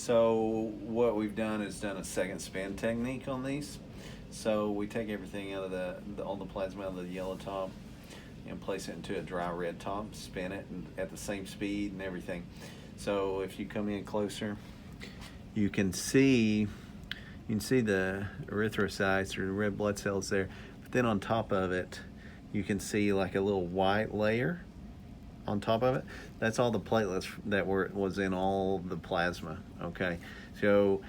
So what we've done is done a second spin technique on these. So we take everything out of all the plasma out of the yellow top and place it into a dry red top, spin it at the same speed and everything. So if you come in closer, you can see the erythrocytes or the red blood cells there, but then on top of it, you can see like a little white layer on top of it. That's all the platelets that was in all the plasma. Okay, so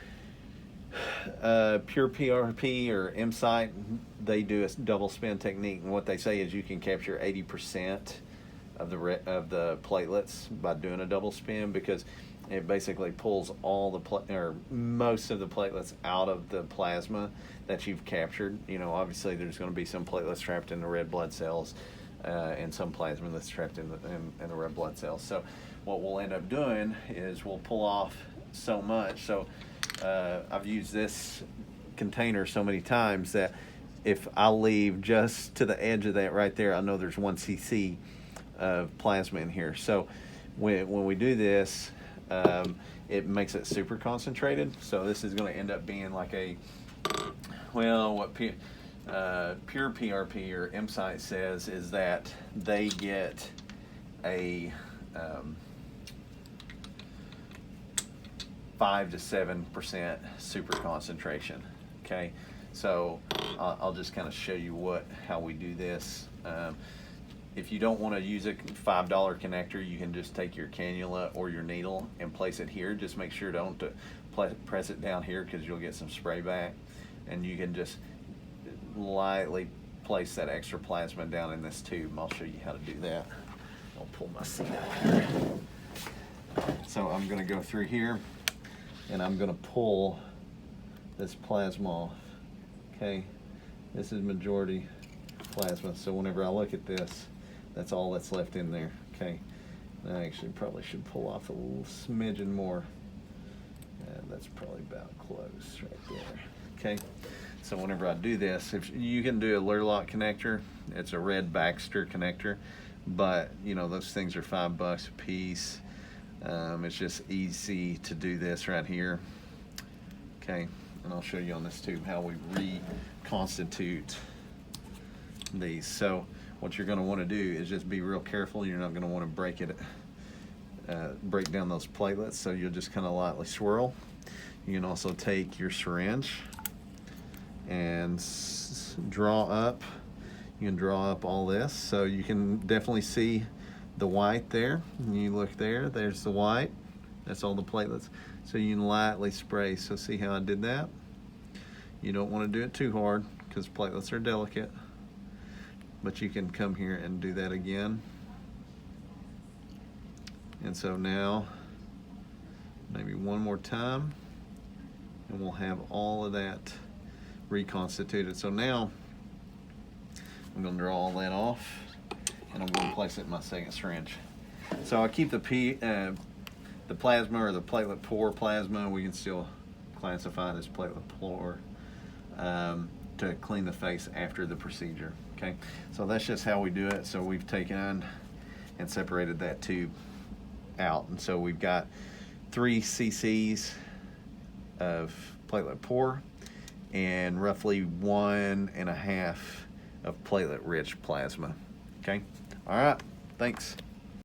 pure PRP or MSite, they do a double spin technique, and what they say is you can capture 80% of the platelets by doing a double spin, because it basically pulls all or most of the platelets out of the plasma that you've captured. You know, obviously there's going to be some platelets trapped in the red blood cells and some plasma that's trapped in the red blood cells. So what we'll end up doing is we'll pull off so much. So I've used this container so many times that if I leave just to the edge of that right there, I know there's 1 cc of plasma in here. So when we do this, it makes it super concentrated. So this is going to end up being like what pure PRP or MSite says is that they get a 5 to 7% super concentration. Okay, so I'll just kind of show you how we do this. If you don't want to use a $5 connector, you can just take your cannula or your needle and place it here. Just make sure don't press it down here, because you'll get some spray back. And you can just lightly place that extra plasma down in this tube. I'll show you how to do that. I'll pull my seat out here. So I'm going to go through here, and I'm going to pull this plasma off. Okay, this is majority plasma. So whenever I look at this, that's all that's left in there. Okay, I actually probably should pull off a little smidgen more. That's probably about close right there. Okay, so whenever I do this, if you can do a Lurlock connector, it's a red Baxter connector, but you know those things are $5 a piece. It's just easy to do this right here. Okay, and I'll show you on this tube how we reconstitute these. So what you're going to want to do is just be real careful. You're not going to want to break down those platelets, so you'll just kind of lightly swirl. You can also take your syringe and draw up. You can draw up all this, so you can definitely see the white there. You look there, there's the white. That's all the platelets. So you can lightly spray. So see how I did that? You don't want to do it too hard, because platelets are delicate. But you can come here and do that again. And so now, maybe one more time, and we'll have all of that reconstituted. So now, I'm going to draw all that off, and I'm going to place it in my second syringe. So I keep the plasma, or the platelet poor plasma, we can still classify it as platelet poor, to clean the face after the procedure. Okay, so that's just how we do it. So we've taken and separated that tube out, and so we've got 3 cc's of platelet poor and roughly 1.5 of platelet rich plasma. Okay, all right, thanks.